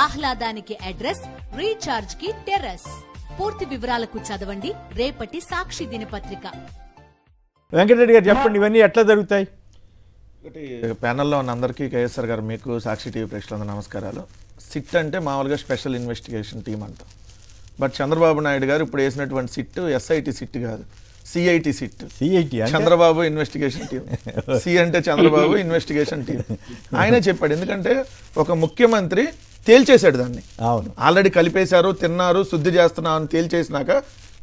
ఆహ్లాదానికి address, recharge కి terrace. పూర్తి వివరాలకు చదవండి రేపటి సాక్షి దినపత్రిక. వెంకటరెడ్డి గారు చెప్పండి, ఇవన్నీ ఎట్లా జరుగుతాయి? ఒకటి, ప్యానల్లో ఉన్న అందరికీ కేఎస్ఆర్ గారు, మీకు సాక్షి టీవీ ప్రేక్షకులందరూ నమస్కారాలు. సిట్ అంటే మామూలుగా స్పెషల్ ఇన్వెస్టిగేషన్ టీం అంటాం. బట్ చంద్రబాబు నాయుడు గారు ఇప్పుడు వేసినటువంటి సిట్ ఎస్ఐటి సిట్ కాదు, CIT SIT. Chandrababu investigation team. C అంటే చంద్రబాబు ఇన్వెస్టిగేషన్ టీం. ఆయనే చెప్పాడు, ఎందుకంటే ఒక ముఖ్యమంత్రి తేల్చేశాడు దాన్ని. ఆల్రెడీ కలిపేశారు, తిన్నారు, శుద్ధి చేస్తున్నాం అని తేల్చేసినాక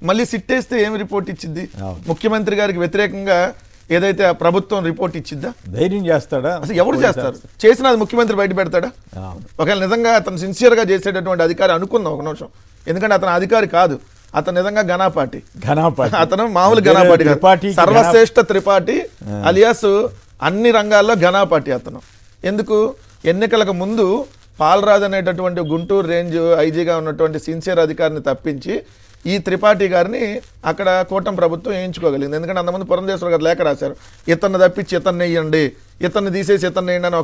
మళ్ళీ సిట్ వేస్తే ఏమి రిపోర్ట్ ఇచ్చింది? ముఖ్యమంత్రి గారికి వ్యతిరేకంగా ఏదైతే ఆ ప్రభుత్వం రిపోర్ట్ ఇచ్చిద్దా? ధైర్యం చేస్తాడా? అసలు ఎవరు చేస్తారు? చేసిన అది ముఖ్యమంత్రి బయట పెడతాడా? ఒకవేళ నిజంగా అతను సిన్సియర్గా చేసేటటువంటి అధికారి అనుకుందాం ఒక నిమిషం, ఎందుకంటే అతను అధికారి కాదు, అతను నిజంగా ఘనాపాటి. అతను మామూలు ఘనాపాటి, సర్వశ్రేష్ఠ త్రిపాఠి అలియాస్ అన్ని రంగాల్లో ఘనాపాటి అతను. ఎందుకు? ఎన్నికలకు ముందు పాలరాజు అనేటటువంటి గుంటూరు రేంజ్ ఐజీగా ఉన్నటువంటి సిన్సియర్ అధికారిని తప్పించి ఈ త్రిపాఠి గారిని అక్కడ కూటమి ప్రభుత్వం వేయించుకోగలిగింది. ఎందుకంటే అంతమంది పురంధేశ్వర గారు లేఖ రాశారు, ఇతన్ని తప్పించి ఇతన్ని వేయండి, ఇతన్ని తీసేసి ఇతన్ని వేయండి అని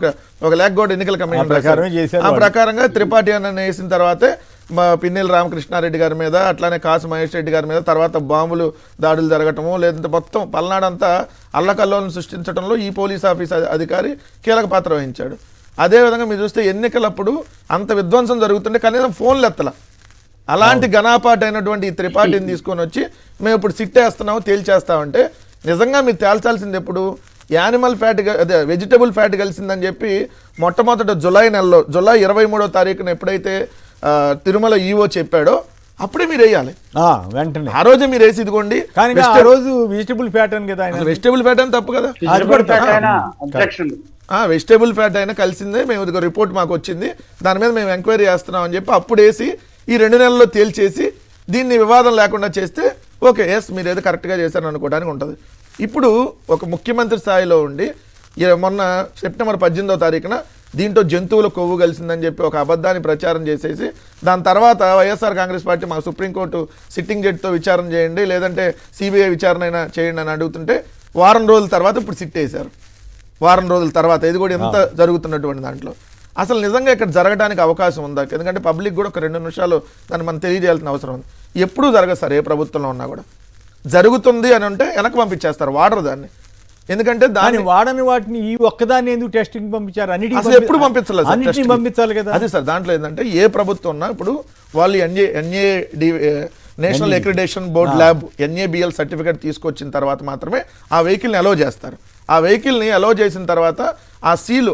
ఒక లేఖ కూడా ఎన్నికల కమిషన్ రాశారు. ఆ ప్రకారంగా త్రిపాఠి అని వేసిన తర్వాతే మా పిన్నెల రామకృష్ణారెడ్డి గారి మీద, అట్లానే కాసు మహేష్ రెడ్డి గారి మీద, తర్వాత బాంబులు దాడులు జరగటము, లేదంటే మొత్తం పల్నాడంతా అల్లకల్లోలను సృష్టించడంలో ఈ పోలీస్ ఆఫీస్ అధికారి కీలక పాత్ర వహించాడు. అదేవిధంగా మీరు చూస్తే ఎన్నికలప్పుడు అంత విధ్వంసం జరుగుతుంటే కనీసం ఫోన్లు ఎత్తల. అలాంటి ఘనాపాటి అయినటువంటి ఈ త్రిపాఠిని తీసుకొని వచ్చి మేము ఇప్పుడు సిట్ వేస్తున్నాము, తేల్చేస్తామంటే నిజంగా మీరు తేల్చాల్సింది ఎప్పుడు? యానిమల్ ఫ్యాట్, అదే వెజిటబుల్ ఫ్యాట్ కలిసిందని చెప్పి మొట్టమొదట జులై నెలలో, జులై 23వ తారీఖున ఎప్పుడైతే తిరుమల ఈవో చెప్పాడో అప్పుడే మీరు వేయాలి వెంటనే. ఆ రోజే మీరు వేసి ఇదిగోండి. వెజిటబుల్ ఫ్యాట్ అని కదా, వెజిటబుల్ ఫ్యాట్ అని తప్పు కదా, వెజిటబుల్ ఫ్యాట్ అయినా కలిసిందే, మేము ఇదిగో రిపోర్ట్ మాకు వచ్చింది, దాని మీద మేము ఎంక్వైరీ చేస్తున్నాం అని చెప్పి అప్పుడు వేసి ఈ 2 నెలల్లో తేల్చేసి దీన్ని వివాదం లేకుండా చేస్తే ఓకే, ఎస్ మీరు ఏదో కరెక్ట్గా చేశారని అనుకోవడానికి ఉంటుంది. ఇప్పుడు ఒక ముఖ్యమంత్రి స్థాయిలో ఉండి మొన్న సెప్టెంబర్ 18వ తారీఖున దీంట్లో జంతువుల కొవ్వు కలిసిందని చెప్పి ఒక అబద్ధాన్ని ప్రచారం చేసేసి దాని తర్వాత వైఎస్ఆర్ కాంగ్రెస్ పార్టీ మా సుప్రీంకోర్టు సిట్టింగ్ జడ్జితో విచారణ చేయండి, లేదంటే సిబిఐ విచారణ అయినా చేయండి అని అడుగుతుంటే వారం రోజుల తర్వాత ఇప్పుడు సిట్ వేశారు. వారం రోజుల తర్వాత ఇది కూడా ఎంత జరుగుతున్నటువంటి దాంట్లో అసలు నిజంగా ఇక్కడ జరగడానికి అవకాశం ఉందా? ఎందుకంటే పబ్లిక్ కూడా ఒక 2 నిమిషాలు దాన్ని మనం తెలియజేయాల్సిన అవసరం ఉంది. ఎప్పుడూ జరగదు సార్, ఏ ప్రభుత్వంలో ఉన్నా కూడా జరుగుతుంది అని అంటే వెనక్కి పంపించేస్తారు, వాడరు దాన్ని. ఎందుకంటే దాన్ని వాడని వాటిని ఈ ఒక్కదాన్ని ఎందుకు టెస్టింగ్ పంపించారు? అసలు ఎప్పుడు పంపించలేదు, అన్నిటిని పంపించాలి కదా. అదే సార్, దాంట్లో ఏంటంటే ఏ ప్రభుత్వం ఉన్నా ఇప్పుడు వాళ్ళు national accreditation board lab NABL certificate తీసుకొచ్చిన తర్వాత మాత్రమే ఆ వెహికల్ని అలౌ చేస్తారు. ఆ వెహికల్ని అలౌ చేసిన తర్వాత ఆ సీలు,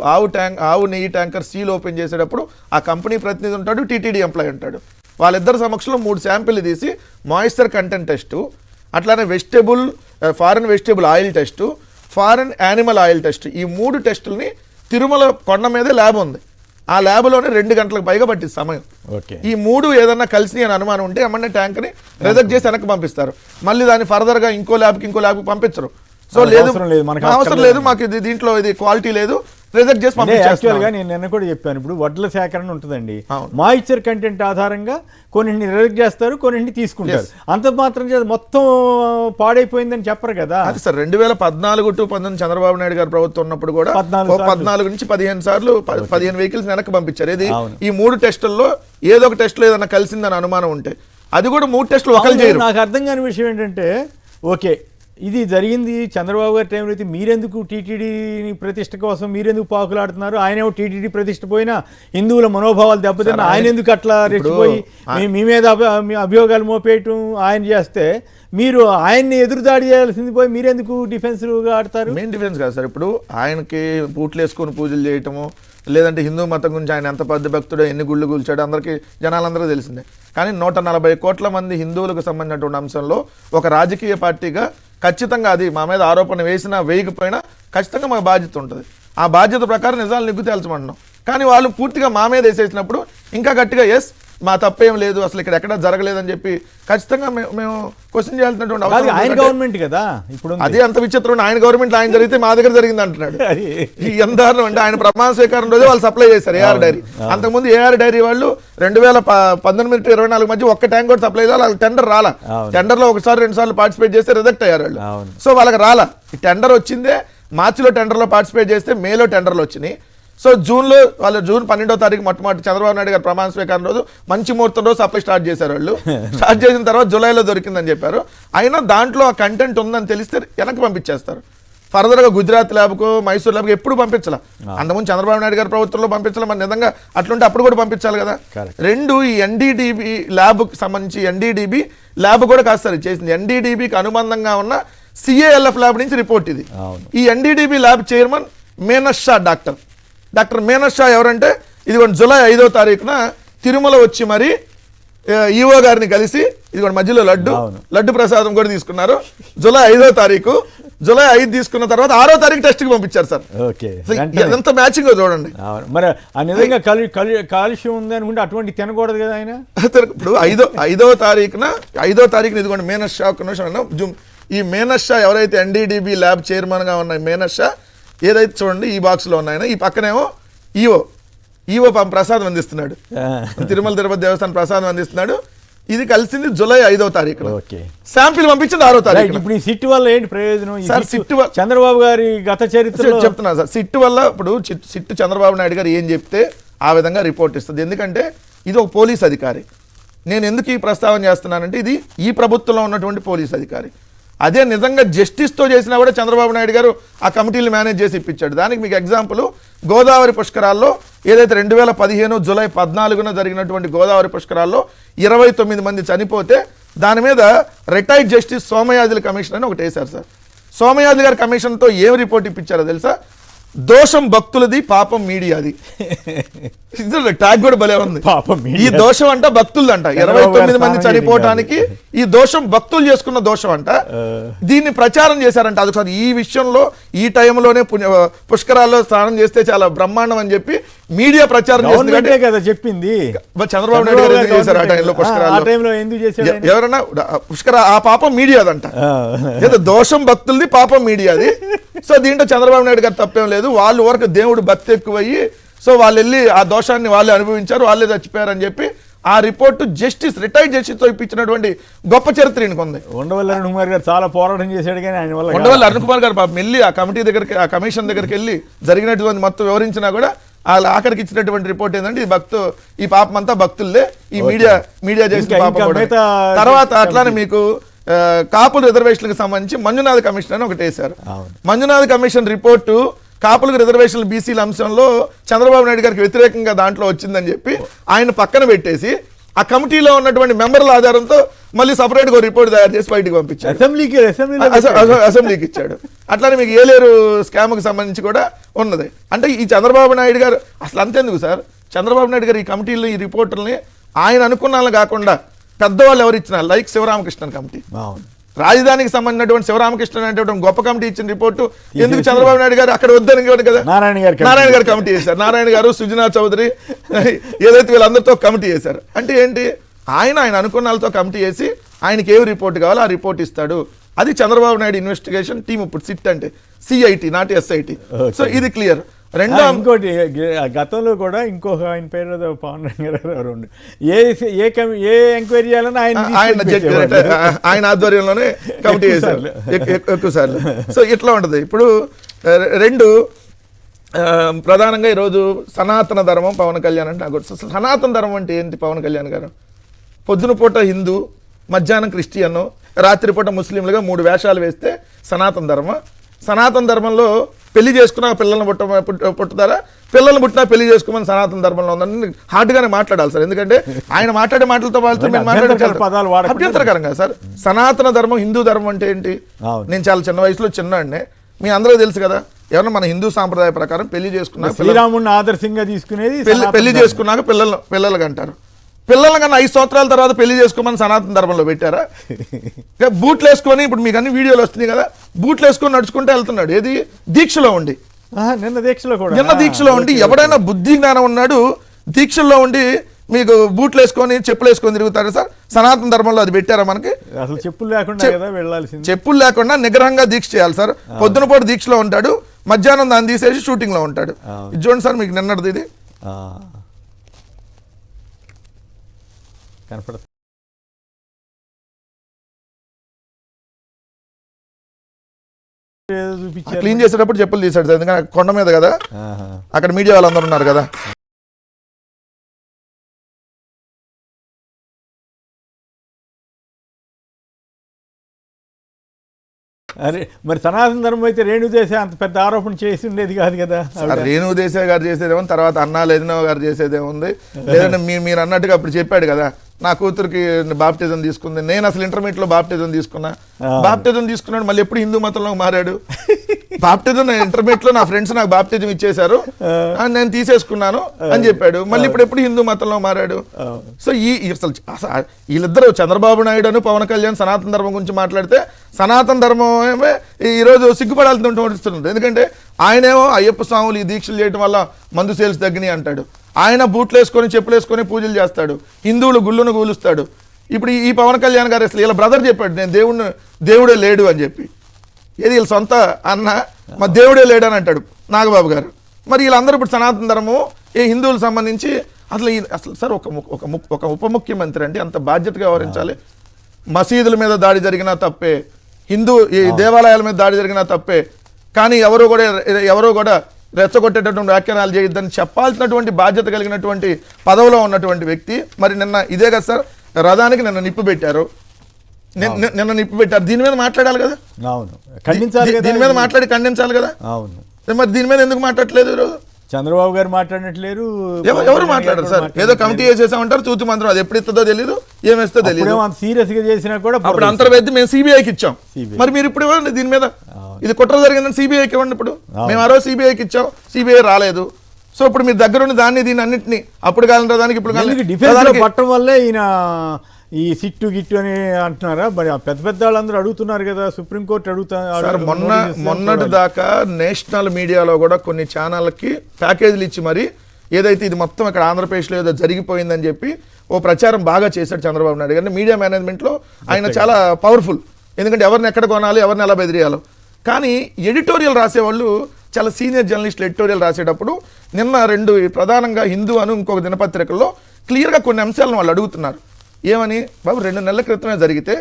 ఆవు నెయ్యి ట్యాంకర్ సీల్ ఓపెన్ చేసేటప్పుడు ఆ కంపెనీ ప్రతినిధి ఉంటాడు, టీటీడీ ఎంప్లాయీ ఉంటాడు. వాళ్ళిద్దరు సమక్షంలో 3 శాంపిల్ తీసి మాయిశ్చర్ కంటెంట్ టెస్టు, అట్లానే foreign vegetable oil test, foreign animal oil test, ఈ 3 టెస్టులని తిరుమల కొండ మీదే ల్యాబ్ ఉంది. ఆ ల్యాబ్లోనే 2 గంటలకు పైగా పట్టింది సమయం. ఈ 3 ఏదన్నా కలిసి అని అనుమానం ఉంటే ఏమన్నా ట్యాంక్ని రిజెక్ట్ చేసి వెనక్కి పంపిస్తారు. మళ్ళీ దాన్ని ఫర్దర్గా ఇంకో ల్యాబ్కి పంపించరు. సో లేదు, అవసరం లేదు, మాకు దీంట్లో ఇది క్వాలిటీ లేదు, రిజెక్ట్ చేసి పంపించేస్తారు. నేను నిన్న కూడా చెప్పాను, ఇప్పుడు వడ్ల సేకరణ ఉంటుందండి, మాయిశ్చర్ కంటెంట్ ఆధారంగా కొన్నింటిని రిజెక్ట్ చేస్తారు, కొన్నింటిని తీసుకుంటారు. అంత మాత్రం మొత్తం పాడైపోయిందని చెప్పరు కదా. అది సార్ 2014 to 2019 చంద్రబాబు నాయుడు గారు ప్రభుత్వం ఉన్నప్పుడు కూడా 14 నుంచి 15 సార్లు 15 వెహికల్స్ వెనక్కి పంపించారు. ఇది ఈ 3 టెస్టుల్లో ఏదో ఒక టెస్ట్లో ఏదైనా కలిసిందని అనుమానం ఉంటే అది కూడా 3 టెస్టులు ఒకరు చేయరు. నాకు అర్థం కాని విషయం ఏంటంటే, ఓకే ఇది జరిగింది చంద్రబాబు గారి టైంలో అయితే మీరెందుకు టీటీడీ ప్రతిష్ట కోసం మీరెందుకు పాకులాడుతున్నారు? ఆయనేమో టీటీడీ ప్రతిష్ట పోయినా హిందువుల మనోభావాలు దెబ్బతిన్నా ఆయన ఎందుకు అట్లా రెచ్చిపోయి మీ మీద అభియోగాలు మోపేయటం ఆయన చేస్తే మీరు ఆయన్ని ఎదురుదాడి చేయాల్సింది పోయి మీరెందుకు డిఫెన్స్గా ఆడతారు? మెయిన్ డిఫెన్స్ కాదు సార్, ఇప్పుడు ఆయనకి బూట్లు వేసుకొని పూజలు చేయటము, లేదంటే హిందూ మతం గురించి ఆయన ఎంత పెద్ద భక్తుడో, ఎన్ని గుళ్ళు కూల్చాడో అందరికీ జనాలందరూ తెలిసిందే. కానీ 140 కోట్ల మంది హిందువులకు సంబంధించినటువంటి అంశంలో ఒక రాజకీయ పార్టీగా ఖచ్చితంగా అది మా మీద ఆరోపణ వేసినా వేయకపోయినా ఖచ్చితంగా మాకు బాధ్యత ఉంటుంది. ఆ బాధ్యత ప్రకారం నిజాలు నిగ్గు తేల్చమంటున్నాం. కానీ వాళ్ళు పూర్తిగా మా మీద వేసేసినప్పుడు ఇంకా గట్టిగా ఎస్ మా తప్పేం లేదు, అసలు ఇక్కడ ఎక్కడ జరగలేదని చెప్పి ఖచ్చితంగా మేము క్వశ్చన్ చేయాల్సినటువంటి అవసరం. ఆయన గవర్నమెంట్ కదా ఇప్పుడు, అదే అంత విచిత్రం. ఆయన గవర్నమెంట్ ఆయన జరిగితే మా దగ్గర జరిగింది అంటున్నాడు. ఎంత దారుణం అంటే, ఆయన ప్రమాణ స్వీకారం రోజే వాళ్ళు సప్లై చేశారు AR డైరీ. అంతకుముందు AR డైరీ వాళ్ళు 2019 to 2024 మధ్య ఒక్క ట్యాంక్ కూడా సప్లై చేయాలి. వాళ్ళకి టెండర్ రాలా. టెండర్లో 1-2 సార్లు పార్టిసిపేట్ చేస్తే రిజెక్ట్ అయ్యారు వాళ్ళు. సో వాళ్ళకి రాలా. ఈ టెండర్ వచ్చిందే మార్చిలో టెండర్లో పార్టిసిపేట్ చేస్తే మేలో టెండర్లు వచ్చినాయి. సో వాళ్ళు జూన్ 12వ తారీఖు మొట్టమొదటి చంద్రబాబు నాయుడు గారు ప్రమాణ స్వీకారం రోజు మంచి ముహూర్తం రోజు సప్లై స్టార్ట్ చేశారు వాళ్ళు. స్టార్ట్ చేసిన తర్వాత జూలైలో దొరికిందని చెప్పారు. అయినా దాంట్లో ఆ కంటెంట్ ఉందని తెలిస్తే వెనక్కి పంపించేస్తారు. ఫర్దర్గా గుజరాత్ ల్యాబ్కు మైసూర్ ల్యాబ్కి ఎప్పుడు పంపించాల. అంతకుముందు చంద్రబాబు నాయుడు గారి ప్రభుత్వంలో పంపించాలి, మన నిజంగా అట్లుంటే అప్పుడు కూడా పంపించాలి కదా. రెండు ఈ ఎన్డీడీబీ ల్యాబ్కి సంబంధించి ఎన్డీడీబీ ల్యాబ్ కూడా కాదు సార్ చేసింది. ఎన్డీడీబీకి అనుబంధంగా ఉన్న సిఏఎల్ఎఫ్ ల్యాబ్ నుంచి రిపోర్ట్ ఇది. ఈ NDDB lab chairman మేనస్ Shah doctor మేనస్ Shah ఎవరంటే ఇది జూలై 5వ తారీఖున తిరుమల వచ్చి మరి ఈఓ గారిని కలిసి ఇది మధ్యలో లడ్డు ప్రసాదం కూడా తీసుకున్నారు. జూలై 5వ తారీఖు, జూలై 5 తీసుకున్న తర్వాత 6వ తారీఖు టెస్ట్కి పంపించారు సార్. ఎంత మ్యాచింగ్ చూడండి. మరి ఆ నిజంగా కాలుష్యం ఉంది అనుకుంటే అటువంటి తినకూడదు కదా ఆయన. ఇప్పుడు 5వ తారీఖున ఇదిగోండి మేనస్ షా ఈ మేనస్ షా ఎవరైతే ఎన్డీడీబీ ల్యాబ్ చైర్మన్గా ఉన్న మేనస్ షా ఏదైతే చూడండి ఈ బాక్స్లో ఉన్నాయన, ఈ పక్కనేమో ఈవో ప్రసాదం అందిస్తున్నాడు, తిరుమల తిరుపతి దేవస్థానం ప్రసాదం అందిస్తున్నాడు. ఇది కలిసింది జూలై 5వ తారీఖు. శాంపిల్ పంపించింది 6వ తారీఖు. ఇప్పుడు ఈ సిట్ వల్ల ఏంటి ప్రయోజనం సార్? చంద్రబాబు గారి గత చరిత్ర చెప్తున్నా సార్. సిట్ వల్ల ఇప్పుడు సిట్ చంద్రబాబు నాయుడు గారు ఏం చెప్తే ఆ విధంగా రిపోర్ట్ ఇస్తుంది. ఎందుకంటే ఇది ఒక పోలీస్ అధికారి. నేను ఎందుకు ఈ ప్రస్తావన చేస్తున్నానంటే ఇది ఈ ప్రభుత్వంలో ఉన్నటువంటి పోలీస్ అధికారి. అదే నిజంగా జస్టిస్తో చేసినా కూడా చంద్రబాబు నాయుడు గారు ఆ కమిటీలు మేనేజ్ చేసి ఇప్పించాడు. దానికి మీకు ఎగ్జాంపుల్ గోదావరి పుష్కరాల్లో ఏదైతే 2015 జూలై 14న జరిగినటువంటి గోదావరి పుష్కరాల్లో 29 మంది చనిపోతే దాని మీద రిటైర్డ్ జస్టిస్ సోమయాజుల కమిషన్ అని ఒకటి వేశారు సార్. సోమయాజుల గారి కమిషన్తో ఏం రిపోర్ట్ ఇప్పించారో తెలుసా? దోషం భక్తులది, పాపం మీడియాది. ట్యాగ్ కూడా భలే ఉంది. ఈ దోషం అంట భక్తులదంట. 29 మంది చనిపోవటానికి ఈ దోషం భక్తులు చేసుకున్న దోషం అంట. దీన్ని ప్రచారం చేశారంట. అది ఈ విషయంలో ఈ టైంలోనే పుష్కరాల్లో స్నానం చేస్తే చాలా బ్రహ్మాండం అని చెప్పి మీడియా ప్రచారం చేసింది కదా చెప్పింది. చంద్రబాబు నాయుడు గారు ఎందుకు చేశారు ఆ టైంలో పుష్కరాల్లో? ఎవరన్నా ఆ పాపం మీడియాదంట. ఏదో దోషం భక్తులది, పాపం మీడియాది. సో దీంట్లో చంద్రబాబు నాయుడు గారు తప్పేం లేదు. వాళ్ళు వరకు దేవుడు భక్తి ఎక్కువయ్యి సో వాళ్ళు వెళ్ళి ఆ దోషాన్ని వాళ్ళే అనుభవించారు, వాళ్ళే చచ్చిపోయారని చెప్పి ఆ రిపోర్టు రిటైర్డ్ జస్టిస్ తో ఇప్పించినటువంటి గొప్ప చరిత్ర ఉంది. ఉండవల్లి అరుణ్ కుమార్ గారు చాలా పోరాటం చేశాడు కానీ ఆయన వల్ల ఉండవల్లి అరుణ్ కుమార్ గారు పాపం వెళ్ళి ఆ కమిటీ దగ్గరికి, ఆ కమిషన్ దగ్గరికి వెళ్ళి జరిగినటువంటి మొత్తం వివరించినా కూడా వాళ్ళ ఆఖరికి ఇచ్చినటువంటి రిపోర్ట్ ఏంటంటే ఈ పాపం అంతా భక్తులే, ఈ మీడియా చేసిన పాపం. తర్వాత అట్లానే మీకు కాపుల రిజర్వేషన్లకు సంబంధించి మంజునాథ్ కమిషన్ అని ఒకటి వేశారు. మంజునాథ్ కమిషన్ రిపోర్టు కాపులకు రిజర్వేషన్లు బీసీల అంశంలో చంద్రబాబు నాయుడు గారికి వ్యతిరేకంగా దాంట్లో వచ్చిందని చెప్పి ఆయన పక్కన పెట్టేసి ఆ కమిటీలో ఉన్నటువంటి మెంబర్ల ఆధారంతో మళ్ళీ సపరేట్గా ఒక రిపోర్ట్ తయారు చేసి బయటికి పంపించాడు, అసెంబ్లీకి ఇచ్చాడు. అట్లానే మీకు ఏలేరు స్కామ్కి సంబంధించి కూడా ఉన్నది. అంటే ఈ చంద్రబాబు నాయుడు గారు అసలు అంతెందుకు సార్, చంద్రబాబు నాయుడు గారు ఈ కమిటీలో ఈ రిపోర్టుల్ని ఆయన అనుకున్న కాకుండా పెద్దవాళ్ళు ఎవరు ఇచ్చిన లైక్ శివరామకృష్ణన్ కమిటీ, రాజధానికి సంబంధించినటువంటి శివరామకృష్ణన్ అనేటువంటి గొప్ప కమిటీ ఇచ్చిన రిపోర్టు ఎందుకు చంద్రబాబు నాయుడు గారు అక్కడ వద్దని కదా నారాయణ గారు కమిటీ చేశారు. నారాయణ గారు, సుజనా చౌదరి ఏదైతే వీళ్ళందరితో కమిటీ చేశారు. అంటే ఏంటి, ఆయన అనుకున్న వాళ్ళతో కమిటీ చేసి ఆయనకి ఏ రిపోర్ట్ కావాలో ఆ రిపోర్ట్ ఇస్తాడు. అది చంద్రబాబు నాయుడు ఇన్వెస్టిగేషన్ టీమ్. ఇప్పుడు సిట్ అంటే సిఐటి, నాట్ ఎస్ఐటి. సో ఇది క్లియర్. ఇంకోటి గతంలో కూడా ఇంకొక ఆయన పేరు పవన్ గారు ఏ ఎంక్వైరీ చేయాలని ఆయన ఆధ్వర్యంలోనే కమిటీ చేశారు ఎక్కువ సార్లు. సో ఇట్లా ఉంటుంది. ఇప్పుడు రెండు ప్రధానంగా ఈరోజు సనాతన ధర్మం పవన్ కళ్యాణ్ అంటే నాకు సనాతన ధర్మం అంటే ఏంటి? పవన్ కళ్యాణ్ గారు పొద్దున పూట హిందూ, మధ్యాహ్నం క్రిస్టియన్, రాత్రిపూట ముస్లింలుగా 3 వేషాలు వేస్తే సనాతన ధర్మం. సనాతన ధర్మంలో పెళ్లి చేసుకున్నా పిల్లల్ని పుట్టుతారా, పిల్లల్ని పుట్టినా పెళ్లి చేసుకోమని సనాతన ధర్మంలో ఉందని హార్డ్గానే మాట్లాడాలి సార్. ఎందుకంటే ఆయన మాట్లాడే మాటలతో మేము మాట్లాడే అభ్యంతరకరంగా సార్. సనాతన ధర్మం, హిందూ ధర్మం అంటే ఏంటి? నేను చాలా చిన్న వయసులో చిన్నాడినే, మీ అందరికీ తెలుసు కదా. ఎవరన్నా మన హిందూ సాంప్రదాయ ప్రకారం పెళ్లి చేసుకున్నా శ్రీరాముడిని ఆదర్శంగా తీసుకునేది పెళ్లి చేసుకున్నాక పిల్లలు అంటారు. పిల్లల కన్నా 5 సంవత్సరాల తర్వాత పెళ్లి చేసుకోమని సనాతన ధర్మంలో పెట్టారా? బూట్లు వేసుకొని, ఇప్పుడు మీకు అన్ని వీడియోలు వస్తున్నాయి కదా, బూట్లు వేసుకొని నడుచుకుంటే వెళ్తున్నాడు. ఏది దీక్షలో ఉండి, నిన్న దీక్షలో ఉండి ఎవడైనా బుద్ధి జ్ఞానం ఉన్నాడు దీక్షల్లో ఉండి మీకు బూట్లు వేసుకొని చెప్పులు వేసుకొని తిరుగుతారు సార్. సనాతన ధర్మంలో అది పెట్టారా మనకి? అసలు చెప్పులు లేకుండా నిగ్రహంగా దీక్ష చేయాలి సార్. పొద్దున పూట దీక్షలో ఉంటాడు, మధ్యాహ్నం దాన్ని తీసేసి షూటింగ్ లో ఉంటాడు. ఇది చూడండి సార్, మీకు నిన్నటిది ఇది కనపడుతుంది. చూపించారు. క్లీన్ చేసేటప్పుడు చెప్పులు తీసాడు సార్, ఎందుకంటే కొండ మీద కదా, అక్కడ మీడియా వాళ్ళందరూ ఉన్నారు కదా. అరే మరి సనాతన ధర్మం అయితే రేణుదేశ అంత పెద్ద ఆరోపణ చేసి ఉండేది కాదు కదా. రేణుదేశ గారు చేసేదేమో, తర్వాత అన్నా లేదనో గారు చేసేదేముంది. లేదంటే మీరు అన్నట్టుగా అప్పుడు చెప్పాడు కదా, నా కూతురికి బాప్టిజం తీసుకుంది, నేను అసలు ఇంటర్మీడియట్ లో బాప్టిజం తీసుకున్నా. బాప్టిజం తీసుకున్నాడు, మళ్ళీ ఎప్పుడు హిందూ మతంలో మారాడు. బాప్టిజం ఇంటర్మీడియట్ లో నా ఫ్రెండ్స్ నాకు బాప్టిజం ఇచ్చేశారు, నేను తీసేసుకున్నాను అని చెప్పాడు. మళ్ళీ ఇప్పుడు ఎప్పుడు హిందూ మతంలో మారాడు. సో అసలు వీళ్ళిద్దరూ చంద్రబాబు నాయుడు పవన్ కళ్యాణ్ సనాతన ధర్మం గురించి మాట్లాడితే సనాతన ధర్మమే ఈరోజు సిగ్గుపడాల్సి వస్తుంది. ఎందుకంటే ఆయనేమో అయ్యప్ప స్వాములు ఈ దీక్షలు చేయడం వల్ల మందు సేల్స్ తగ్గినాయి అంటాడు. ఆయన బూట్లు వేసుకొని చెప్పులు వేసుకొని పూజలు చేస్తాడు, హిందువులు గుళ్ళను కూలుస్తాడు. ఇప్పుడు ఈ పవన్ కళ్యాణ్ గారు అసలు ఇలా బ్రదర్ చెప్పాడు, నేను దేవుడే లేడు అని చెప్పి. ఏది వీళ్ళ సొంత అన్న మా దేవుడే లేడు అని అంటాడు నాగబాబు గారు. మరి వీళ్ళందరూ ఇప్పుడు సనాతన ధర్మం ఏ హిందువులకు సంబంధించి అసలు సార్ ఒక ఉప ముఖ్యమంత్రి అంటే అంత బాధ్యతగా వ్యవహరించాలి. మసీదుల మీద దాడి జరిగినా తప్పే, ఈ దేవాలయాల మీద దాడి జరిగినా తప్పే, కానీ ఎవరో కూడా రెచ్చగొట్టేటటువంటి వ్యాఖ్యానాలు చేయొద్దని చెప్పాల్సినటువంటి బాధ్యత కలిగినటువంటి పదవిలో ఉన్నటువంటి వ్యక్తి. మరి నిన్న ఇదే కదా సార్, రథానికి నిన్న నిప్పు పెట్టారు, దీని మీద మాట్లాడాలి కదా, దీని మీద మాట్లాడి ఖండించాలి కదా. మరి దీని మీద ఎందుకు మాట్లాడట్లేదు ఈరోజు? చంద్రబాబు గారు మాట్లాడట్లేదు, ఎవరు మాట్లాడారు సార్? ఏదో కమిటీ వేసేసామంటారు, తూతు మంత్రం, అది ఎప్పుడు ఇస్తుందో తెలియదు, ఏమిస్తుందో తెలియదు. సీరియస్ గా చేసినా కూడా అప్పుడు అంతర్వేది మేము సిబిఐకి ఇచ్చాం. మరి మీరు ఇప్పుడు ఇవ్వండి దీని మీద, ఇది కుట్ర జరిగిందని సిబిఐకి ఇవ్వండి. ఇప్పుడు మేము ఆ రోజు సిబిఐకి ఇచ్చాం, సిబిఐ రాలేదు. సో ఇప్పుడు మీరు దగ్గరుండి దీన్ని అన్నింటినీ అప్పుడు కాలం దానికి ఇప్పుడు డిఫెన్స్ పట్టడం వల్లే ఈయన ఈ సిట్టు గిట్టు అని అంటున్నారా? మరి పెద్ద పెద్ద వాళ్ళందరూ అడుగుతున్నారు కదా, సుప్రీంకోర్టు అడుగుతారు. మొన్నటి దాకా నేషనల్ మీడియాలో కూడా కొన్ని ఛానళ్ళకి ప్యాకేజీలు ఇచ్చి మరి ఏదైతే ఇది మొత్తం ఇక్కడ ఆంధ్రప్రదేశ్లో ఏదో జరిగిపోయిందని చెప్పి ఓ ప్రచారం బాగా చేశాడు చంద్రబాబు నాయుడు గారు. మీడియా మేనేజ్మెంట్లో ఆయన చాలా పవర్ఫుల్, ఎందుకంటే ఎవరిని ఎక్కడ కొనాలి, ఎవరిని ఎలా బెదిరియాలో. కానీ ఎడిటోరియల్ రాసేవాళ్ళు చాలా సీనియర్ జర్నలిస్టులు ఎడిటోరియల్ రాసేటప్పుడు నిన్న ప్రధానంగా హిందూ అను ఇంకొక దినపత్రికల్లో క్లియర్గా కొన్ని అంశాలను వాళ్ళు అడుగుతున్నారు. ఏమని, బాబు 2 నెలల క్రితమే జరిగితే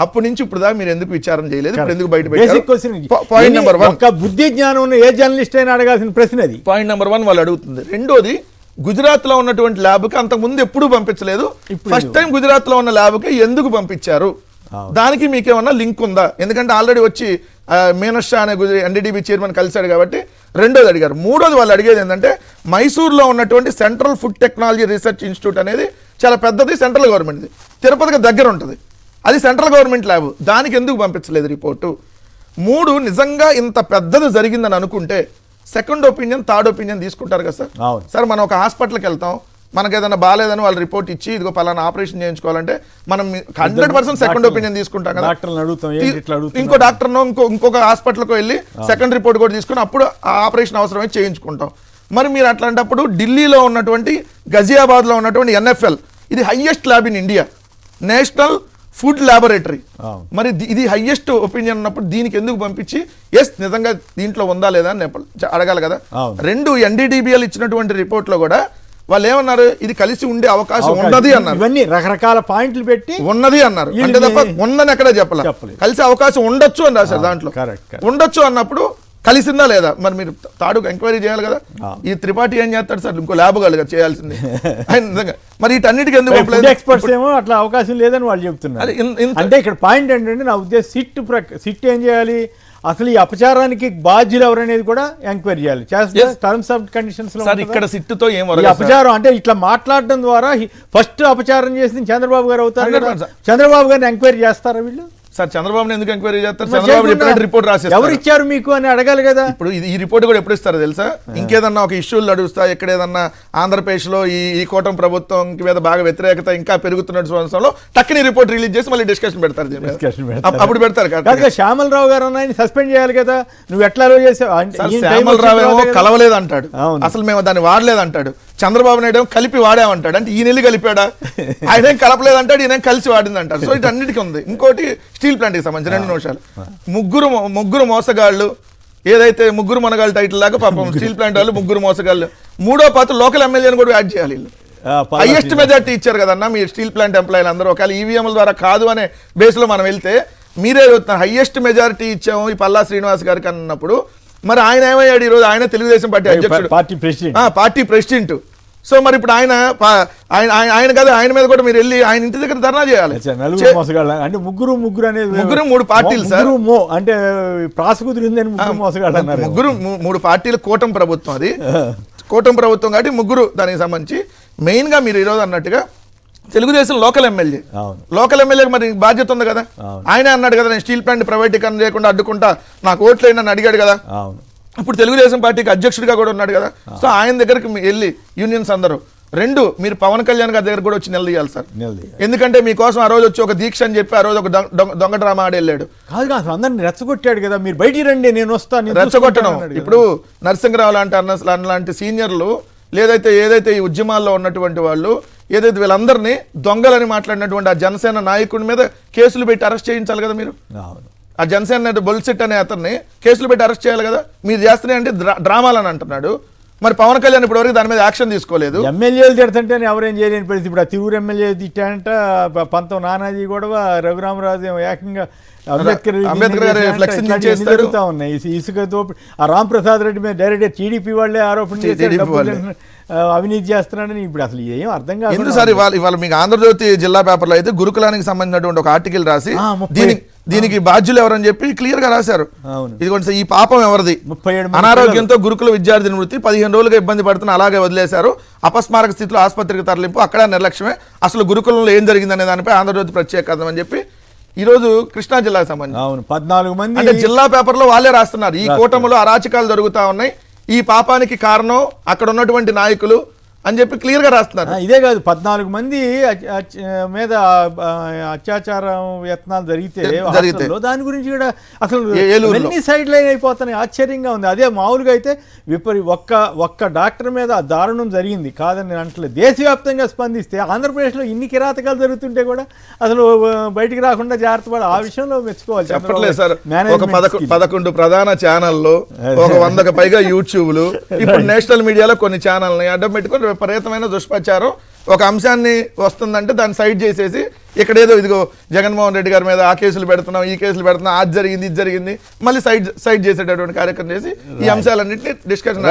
అప్పటి నుంచి ఇప్పుడు దాకా మీరు ఎందుకు విచారణ చేయలేదు, ఇప్పుడు ఎందుకు బయట పెట్టారు? Point number 1. బుద్ధి జ్ఞానం ఉన్న ఏ జర్నలిస్ట్ అయినా అడగాల్సిన ప్రశ్న అది. పాయింట్ నెంబర్ 1 వాళ్ళు అడుగుతుంది. రెండోది, గుజరాత్ లో ఉన్నటువంటి ల్యాబ్కి అంతకుముందు ఎప్పుడూ పంపించలేదు, ఫస్ట్ టైం గుజరాత్ లో ఉన్న ల్యాబ్కి ఎందుకు పంపించారు, దానికి మీకేమన్నా లింక్ ఉందా? ఎందుకంటే ఆల్రెడీ వచ్చి మీనష్ షా అనే ఎన్డీడీబీ చైర్మన్ కలిశాడు కాబట్టి. రెండోది అడిగారు. మూడోది వాళ్ళు అడిగేది ఏంటంటే, మైసూర్లో ఉన్నటువంటి central food technology research institute అనేది చాలా పెద్దది, సెంట్రల్ గవర్నమెంట్ది, తిరుపతికి దగ్గర ఉంటుంది, అది సెంట్రల్ గవర్నమెంట్ ల్యాబ్, దానికి ఎందుకు పంపించలేదు రిపోర్టు? 3, నిజంగా ఇంత పెద్దది జరిగిందని అనుకుంటే సెకండ్ ఒపీనియన్, థర్డ్ ఒపీనియన్ తీసుకుంటారు కదా సార్. సార్ మనం ఒక హాస్పిటల్కి వెళ్తాం, మనకు ఏదైనా బాగాలేదని వాళ్ళు రిపోర్ట్ ఇచ్చి ఇదిగో పలానా ఆపరేషన్ చేయించుకోవాలంటే మనం 100% సెకండ్ ఒపీనియన్ తీసుకుంటాం కదా. ఇంకో డాక్టర్నో ఇంకొక హాస్పిటల్కి వెళ్ళి సెకండ్ రిపోర్ట్ కూడా తీసుకుని అప్పుడు ఆ ఆపరేషన్ అవసరమైతే చేయించుకుంటాం. మరి మీరు అట్లాంటప్పుడు ఢిల్లీలో ఉన్నటువంటి గజియాబాద్లో ఉన్నటువంటి NFL, ఇది highest lab in India, national food laboratory, మరి ఇది హైయెస్ట్ ఒపీనియన్ ఉన్నప్పుడు దీనికి ఎందుకు పంపించి నిజంగా దీంట్లో ఉందా లేదా అని అడగాలి కదా. 2 NDDBL ఇచ్చినటువంటి రిపోర్ట్లో కూడా వాళ్ళు ఏమన్నారు, ఇది కలిసి ఉండే అవకాశం ఉన్నది అన్నారు. ఇవన్నీ రకరకాల పాయింట్లు పెట్టి ఉన్నది అన్నారు, అంటే తప్ప ఉందని ఎక్కడే చెప్పలేదు. కలిసి అవకాశం ఉండొచ్చు అని రాశారు దాంట్లో. ఉండొచ్చు అన్నప్పుడు కలిసిందా లేదా? మరి మీరు తాడుకు ఎంక్వైరీ చేయాలి కదా. ఈ త్రిపాఠి ఏం చేస్తాడు సార్, ఇంకో ల్యాబ్ కాదు కదా చేయాల్సింది. నిజంగా మరి వీటన్నిటికీ ఎందుకు ఎక్స్పర్ట్స్ ఏమో అట్లా అవకాశం లేదని వాళ్ళు చెప్తున్నారు. అంటే ఇక్కడ పాయింట్ ఏంటంటే, నా ఉద్దేశం సిట్ ఏం చేయాలి, అసలు ఈ అపచారానికి బాధ్యులు ఎవరనేది కూడా ఎంక్వైరీ చేయాలి. టర్మ్స్ ఆఫ్ కండిషన్స్ లో ఇక్కడ సిట్టుతో ఏం అపచారం అంటే ఇట్లా మాట్లాడడం ద్వారా ఫస్ట్ అపచారం చేసింది చంద్రబాబు గారు అవుతారు. చంద్రబాబు గారిని ఎంక్వైరీ చేస్తారా వీళ్ళు? సార్ చంద్రబాబుని ఎందుకు ఎంక్వైరీ చేస్తారు? చంద్రబాబు ఎప్పుడైతే రిపోర్ట్ రాసేస్తారు, ఎవరు ఇచ్చారు మీకు అని అడగాలి కదా. ఇప్పుడు ఈ రిపోర్ట్ కూడా ఎప్పుడు ఇస్తారో తెలుసా? ఇంకేదన్నా ఒక ఇష్యూలు నడుస్తా, ఎక్కడ ఏదన్నా ఆంధ్రప్రదేశ్లో ఈ కూటమి ప్రభుత్వం మీద బాగా వ్యతిరేకత ఇంకా పెరుగుతున్న సంవత్సరంలో టక్కుని రిపోర్ట్ రిలీజ్ చేసి మళ్ళీ డిస్కషన్ పెడతారు, అప్పుడు పెడతారు కదా. శ్యామలరావు గారు అన్నాయని సస్పెండ్ చేయాలి కదా, నువ్వు ఎట్లా చేసావు? శ్యామలరావు ఏమో కలవలేదు అంటాడు, అసలు మేము దాన్ని వాడలేదు అంటాడు. చంద్రబాబు నాయుడు కలిపి వాడామంటాడు, అంటే ఈ నెల్లి కలిపాడా? ఆయనేం కలపలేదంటాడు, ఈయన కలిసి వాడింది అంటాడు. సో ఇటన్నిటికీ ఉంది. ఇంకోటి స్టీల్ ప్లాంట్కి సంబంధించి 2 నిమిషాలు. ముగ్గురు మోసగాళ్ళు, ఏదైతే ముగ్గురు మనగాళ్ళు టైటిల్ లాగా పాపం స్టీల్ ప్లాంట్ వాళ్ళు ముగ్గురు మోసగాళ్ళు. 3వ పాత్ర లోకల్ ఎమ్మెల్యేని కూడా యాడ్ చేయాలి. హైయెస్ట్ మెజార్టీ ఇచ్చారు కదన్నా మీ స్టీల్ ప్లాంట్ ఎంప్లాయీలు అందరూ. ఒకవేళ ఈవీఎంల ద్వారా కాదు అనే బేస్లో మనం వెళ్తే మీరే చెప్తున్నారు హైయెస్ట్ మెజారిటీ ఇచ్చాము ఈ పల్లా శ్రీనివాస్ గారికి అన్నప్పుడు, మరి ఆయన ఏమయ్యాడు ఈరోజు? ఆయన తెలుగుదేశం పార్టీ అధ్యక్షుడు, పార్టీ ప్రెసిడెంట్. సో మరి ఇప్పుడు ఆయన కదా, ఆయన మీద కూడా మీరు వెళ్ళి ఆయన ఇంటి దగ్గర ధర్నా చేయాలి. అంటే ముగ్గురు అనేది మూడు పార్టీలు సార్, అంటే ముగ్గురు మూడు పార్టీలు కూటమి ప్రభుత్వం, అది కూటమి ప్రభుత్వం కాబట్టి ముగ్గురు దానికి సంబంధించి మెయిన్ గా మీరు ఈరోజు అన్నట్టుగా తెలుగుదేశం లోకల్ ఎమ్మెల్యే మరి బాధ్యత ఉంది కదా. ఆయన అన్నాడు కదా, నేను స్టీల్ ప్లాంట్ ప్రైవేటీకరణ చేయకుండా అడ్డుకుంటా, నాకు ఓట్లు అని అడిగాడు కదా. ఇప్పుడు తెలుగుదేశం పార్టీకి అధ్యక్షుడిగా కూడా ఉన్నాడు కదా. సో ఆయన దగ్గరికి వెళ్ళి యూనియన్స్ అందరూ రెండు, మీరు పవన్ కళ్యాణ్ గారి దగ్గర కూడా వచ్చి నిలదీయాలి సార్. ఎందుకంటే మీకోసం ఆ రోజు వచ్చి ఒక దీక్ష అని చెప్పి ఆ రోజు ఒక దొంగ డ్రామా ఆడి వెళ్ళాడు. కాదు అందరిని రెచ్చగొట్టాడు కదా, మీరు బయటికి రండి నేను వస్తాను. రెచ్చగొట్టడం ఇప్పుడు నరసింహరావు లాంటి సీనియర్లు ఏదైతే ఈ ఉద్యమాల్లో ఉన్నటువంటి వాళ్ళు ఏదైతే వీళ్ళందరినీ దొంగలని మాట్లాడినటువంటి ఆ జనసేన నాయకుడి మీద కేసులు పెట్టి అరెస్ట్ చేయించాలి కదా మీరు. ఆ జనసేన బొల్సెట్ అనే అతన్ని కేసులు పెట్టి అరెస్ట్ చేయాలి కదా. మీరు చేస్తున్నాయి అంటే డ్రామాలని అంటున్నాడు. మరి పవన్ కళ్యాణ్ ఇప్పటివరకు దాని మీద యాక్షన్ తీసుకోలేదు. ఎమ్మెల్యేలు తిడుతుంటే ఎవరేం చేయలేని పరిస్థితి. ఇప్పుడు ఆ తిరువురు ఎమ్మెల్యే తిట్టాడంట, పంతం నానాజీ గొడవ, రఘురామరాజు ఏకంగా అంబేద్కర్ గారు జరుగుతా ఉన్నాయి. ఇసుకతో ఆ రామ్ ప్రసాద్ రెడ్డి మీద డైరెక్ట్ టీడీపీ వాళ్ళే ఆరోపణ చేశారు అవినీతి చేస్తున్నాడని. ఇప్పుడు అసలు ఏం అర్థం కాదు. ఎందుకు సార్ ఇవాళ మీకు ఆంధ్రజ్యోతి జిల్లా పేపర్లో అయితే గురుకులానికి సంబంధించినటువంటి ఒక ఆర్టికల్ రాసి దీనికి బాధ్యులు ఎవరని చెప్పి క్లియర్ గా రాశారు. ఇదిగోండి ఈ పాపం ఎవరిది? అనారోగ్యంతో గురుకుల విద్యార్థిని మృతి, 15 రోజులుగా ఇబ్బంది పడుతున్న అలాగే వదిలేశారు. అపస్మారక స్థితిలో ఆసుపత్రికి తరలింపు, అక్కడ నిర్లక్ష్యమే, అసలు గురుకులంలో ఏం జరిగిందనే దానిపై ఆంధ్రజ్యోతి ప్రత్యేక కథనం అని చెప్పి ఈ రోజు కృష్ణా జిల్లాకు సంబంధించి 14 మంది అంటే జిల్లా పేపర్లో వాళ్ళే రాస్తున్నారు. ఈ కూటమిలో అరాచకాలు జరుగుతా ఉన్నాయి, ఈ పాపానికి కారణం అక్కడ ఉన్నటువంటి నాయకులు అని చెప్పి క్లియర్ గా రాస్తున్నారు. ఇదే కాదు, 14 మంది మీద అత్యాచారం యత్నాలు జరిగితే దాని గురించి కూడా అసలు ఎన్ని సైడ్ లైన్ అయిపోతున్నాయి. ఆశ్చర్యంగా ఉంది. అదే మామూలుగా అయితే ఒక్క డాక్టర్ మీద దారుణం జరిగింది కాదని అంటలేదు, దేశవ్యాప్తంగా స్పందిస్తే ఆంధ్రప్రదేశ్లో ఇన్ని కిరాతకాలు జరుగుతుంటే కూడా అసలు బయటికి రాకుండా జాగ్రత్త పడి ఆ విషయంలో మెచ్చుకోవాలి. చెప్పట్లేదు సార్, ఒక 11 ప్రధాన ఛానళ్ళు, ఒక 100కు పైగా యూట్యూబ్లు, ఇప్పుడు నేషనల్ మీడియాలో కొన్ని ఛానల్ని అడ్డం పెట్టుకొని విపరీతమైన దుష్ప్రచారం. ఒక అంశాన్ని వస్తుందంటే దాన్ని సైడ్ చేసేసి ఇక్కడేదో ఇదిగో జగన్మోహన్ రెడ్డి గారి మీద ఆ కేసులు పెడుతున్నాం, ఈ కేసులు పెడుతున్నాం, అది జరిగింది ఇది జరిగింది, మళ్ళీ సైడ్ చేసేటటువంటి కార్యక్రమం చేసి ఈ అంశాలన్నింటినీ డిస్కషన్